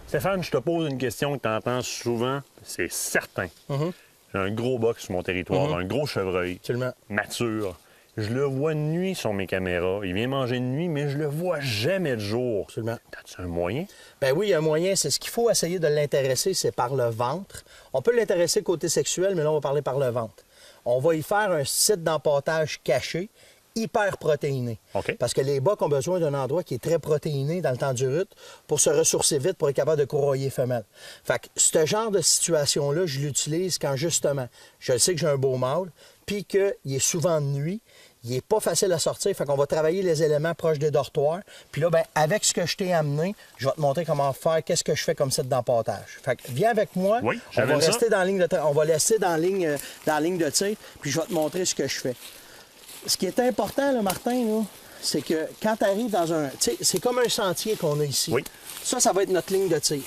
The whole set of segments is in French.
Stéphane, je te pose une question que tu entends souvent, c'est certain. J'ai un gros boc sur mon territoire, un gros chevreuil, Absolument. mature. Je le vois de nuit sur mes caméras. Il vient manger de nuit, mais je le vois jamais de jour. Absolument. As-tu un moyen? Ben oui, il y a un moyen. C'est ce qu'il faut essayer de l'intéresser, c'est par le ventre. On peut l'intéresser côté sexuel, mais là, on va parler par le ventre. On va y faire un site d'empâtage caché, hyper protéiné. OK. Parce que les bocs ont besoin d'un endroit qui est très protéiné dans le temps du rut pour se ressourcer vite, pour être capable de corroyer femelle. Fait que ce genre de situation-là, je l'utilise quand, justement, je sais que j'ai un beau mâle, puis qu'il est souvent de nuit. Il n'est pas facile à sortir, fait qu'on va travailler les éléments proches des dortoirs. Puis là, ben, avec ce que je t'ai amené, je vais te montrer comment faire, qu'est-ce que je fais comme site d'empâtage. Fait que viens avec moi, Oui, on va j'aime ça. rester dans la ligne de on va laisser dans la ligne de tir, puis je vais te montrer ce que je fais. Ce qui est important, là, Martin, là, c'est que quand tu arrives dans un... Tu sais, c'est comme un sentier qu'on a ici. Oui. Ça va être notre ligne de tir.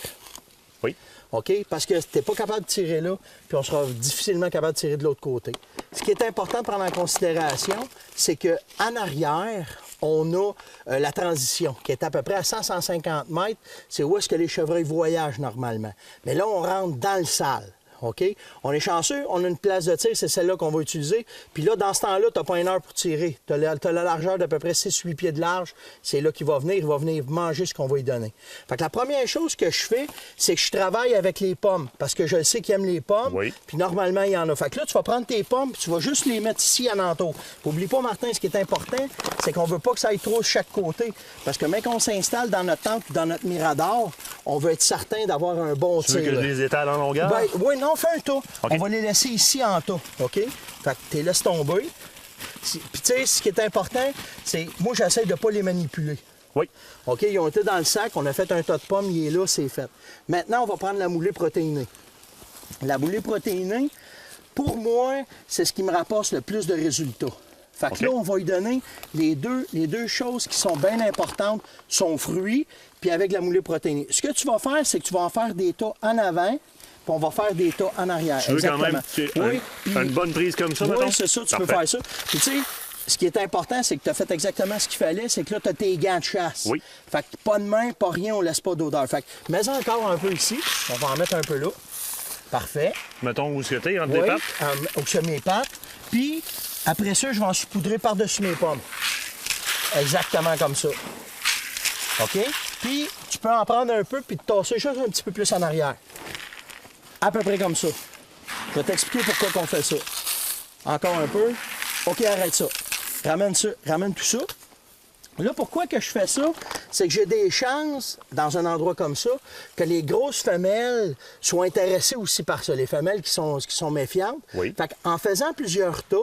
Oui. OK? Parce que tu n'es pas capable de tirer là, puis on sera difficilement capable de tirer de l'autre côté. Ce qui est important de prendre en considération, c'est qu'en arrière, on a la transition, qui est à peu près à 100-150 mètres. C'est où est-ce que les chevreuils voyagent normalement. Mais là, on rentre dans le sale. OK? On est chanceux, on a une place de tir, c'est celle-là qu'on va utiliser. Puis là, dans ce temps-là, tu n'as pas une heure pour tirer. Tu as la largeur d'à peu près 6-8 pieds de large. C'est là qu'il va venir. Il va venir manger ce qu'on va lui donner. Fait que la première chose que je fais, c'est que je travaille avec les pommes. Parce que je sais qu'il aime les pommes. Oui. Puis normalement, il y en a. Fait que là, tu vas prendre tes pommes puis tu vas juste les mettre ici à l'entour. N'oublie pas, Martin, ce qui est important, c'est qu'on veut pas que ça aille trop de chaque côté. Parce que même qu'on s'installe dans notre tente ou dans notre mirador, on veut être certain d'avoir un bon Tu tir. veux que je là. les étale en longueur? Ben, oui, non, fais un tas. OK. On va les laisser ici en tas, OK? Fait que tu les laisses tomber. Puis tu sais, ce qui est important, c'est... Moi, j'essaie de ne pas les manipuler. Oui. OK? Ils ont été dans le sac, on a fait un tas de pommes, il est là, c'est fait. Maintenant, on va prendre la moulée protéinée. La moulée protéinée, pour moi, c'est ce qui me rapporte le plus de résultats. Fait que OK. là, on va lui donner les deux choses qui sont bien importantes, son fruit, puis avec la moulée protéinée. Ce que tu vas faire, c'est que tu vas en faire des tas en avant, puis on va faire des tas en arrière. Tu veux quand même Oui, puis- une bonne prise comme ça, oui, mettons? c'est ça, tu peux Parfait. faire ça. Puis tu sais, ce qui est important, c'est que tu as fait exactement ce qu'il fallait, c'est que là, tu as tes gants de chasse. Oui. Fait que pas de main, pas rien, on laisse pas d'odeur. Fait que mets-en encore un peu ici. On va en mettre un peu là. Parfait. Mettons où est-ce que t'es, entre Oui, tes pattes? au-dessus de mes pattes. Puis, après ça, je vais en saupoudrer par-dessus mes pommes. Exactement comme ça. OK? Puis, tu peux en prendre un peu puis te tasser juste un petit peu plus en arrière. À peu près comme ça. Je vais t'expliquer pourquoi on fait ça. Encore un peu. OK, arrête ça. Ramène tout ça. Là, pourquoi que je fais ça? C'est que j'ai des chances, dans un endroit comme ça, que les grosses femelles soient intéressées aussi par ça. Les femelles qui sont méfiantes. Oui. Fait qu'en faisant plusieurs tas,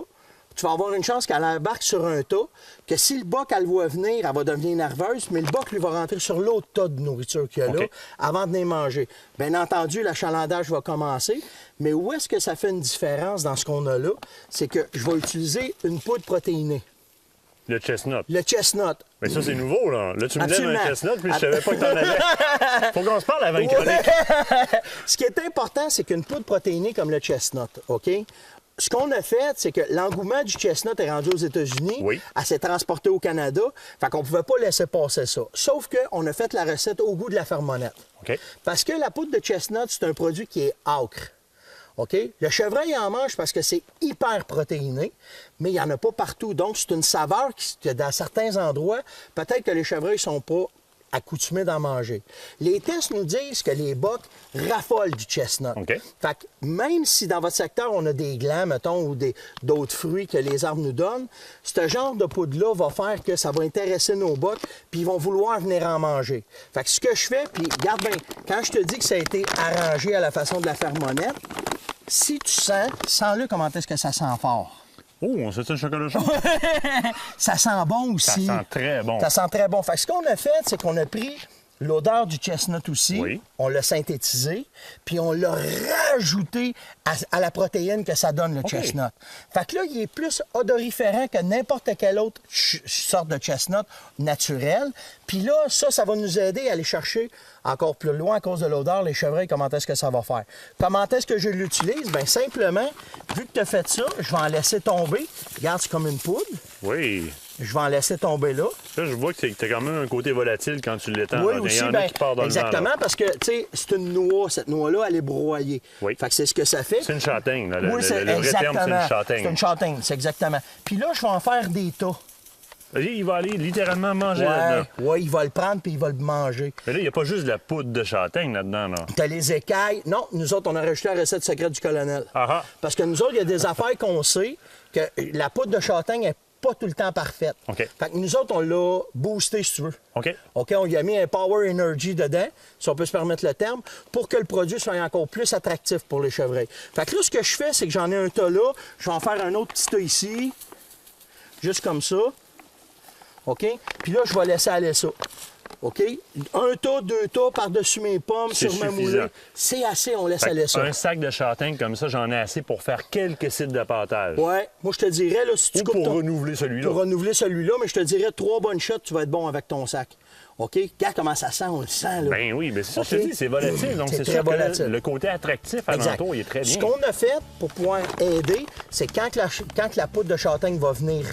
tu vas avoir une chance qu'elle embarque sur un tas, que si le boc, elle le voit venir, elle va devenir nerveuse, mais le boc, lui, va rentrer sur l'autre tas de nourriture qu'il y a là OK. avant de venir manger. Bien entendu, l'achalandage va commencer, mais où est-ce que ça fait une différence dans ce qu'on a là? C'est que je vais utiliser une poudre protéinée. Le chestnut. Le chestnut. Mais ça, c'est nouveau, là. Là, tu me donnes Absolument. un chestnut, puis je savais pas que t'en avais. Faut qu'on se parle avant une chronique. Ce qui est important, c'est qu'une poudre protéinée comme le chestnut, OK? Ce qu'on a fait, c'est que l'engouement du chestnut est rendu aux États-Unis. Oui. Elle s'est transportée au Canada. Fait qu'on ne pouvait pas laisser passer ça. Sauf qu'on a fait la recette au goût de la fermonnette. OK. Parce que la poudre de chestnut, c'est un produit qui est âcre. OK? Le chevreuil en mange parce que c'est hyper protéiné, mais il n'y en a pas partout. Donc, c'est une saveur qui, dans certains endroits, peut-être que les chevreuils ne sont pas accoutumés d'en manger. Les tests nous disent que les bocs raffolent du chestnut. OK. Fait que même si dans votre secteur, on a des glands, mettons, ou d'autres fruits que les arbres nous donnent, ce genre de poudre-là va faire que ça va intéresser nos bocs, puis ils vont vouloir venir en manger. Fait que ce que je fais, puis regarde bien, quand je te dis que ça a été arrangé à la façon de la fermonnette, si tu sens-le comment est-ce que ça sent fort. Oh, on sait un chocolat chaud? Ça sent bon aussi. Ça sent très bon. Ça sent très bon. Fait que ce qu'on a fait, c'est qu'on a pris l'odeur du chestnut aussi, Oui. on l'a synthétisé, puis on l'a rajouté à la protéine que ça donne, le chestnut. Fait que là, il est plus odoriférant que n'importe quelle autre sorte de chestnut naturel. Puis là, ça va nous aider à aller chercher encore plus loin à cause de l'odeur, les chevreuils, comment est-ce que ça va faire. Comment est-ce que je l'utilise? Bien, simplement, vu que tu as fait ça, je vais en laisser tomber. Regarde, c'est comme une poudre. Oui. Je vais en laisser tomber là. Là, je vois que t'as quand même un côté volatile quand tu l'étends. Oui, là. aussi, Il y en a ben, qui part dans exactement, le vent, là. parce que, tu sais, c'est une noix. Cette noix-là, elle est broyée. Oui. Fait que c'est ce que ça fait. C'est une châtaigne. Là. Oui, c'est le vrai terme, c'est exactement. une châtaigne. C'est une châtaigne, c'est exactement. Puis là, je vais en faire des tas. Il va aller littéralement manger là-dedans. Ouais, il va le prendre puis il va le manger. Mais là, il n'y a pas juste de la poudre de châtaigne là-dedans. Là. T'as les écailles. Non, nous autres, on a rajouté la recette secrète du colonel. Ah ah. Parce que nous autres, il y a des affaires qu'on sait que la poudre de châtaigne n'est pas tout le temps parfaite. OK. Fait que nous autres, on l'a boosté, si tu veux. OK. OK, on y a mis un Power Energy dedans, si on peut se permettre le terme, pour que le produit soit encore plus attractif pour les chevreuils. Fait que là, ce que je fais, c'est que j'en ai un tas là. Je vais en faire un autre petit tas ici. Juste comme ça. OK? Puis là, je vais laisser aller ça. OK? Un tas, deux tas par-dessus mes pommes, C'est sur ma suffisant. moulée. C'est assez, on laisse Fait aller que ça. un sac de châtaigne comme ça, j'en ai assez pour faire quelques sites de pâtage. Ouais, moi, je te dirais, là, si tu Ou coupes pour ton- renouveler celui-là. Pour renouveler celui-là, mais je te dirais 3 bonnes shots, tu vas être bon avec ton sac. OK? Regarde comment ça sent, on le sent, là. Ben oui, mais c'est ça, OK? je te dis, c'est volatile. Donc, C'est c'est très sûr que volatile. le côté attractif à Exact. l'entour, il est très bien. Ce qu'on a fait pour pouvoir aider, c'est quand la poudre de châtaigne va venir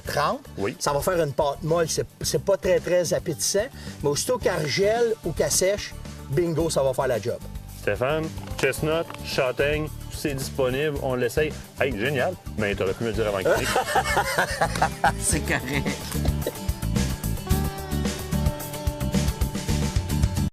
trempe, Oui. ça va faire une pâte molle. C'est pas très, très appétissant. Mais aussitôt qu'elle gèle ou qu'elle sèche, bingo, ça va faire la job. Stéphane, chestnut, châtaigne, c'est disponible, on l'essaye. Hey, génial. Mais t'aurais pu me le dire avant que tu C'est correct.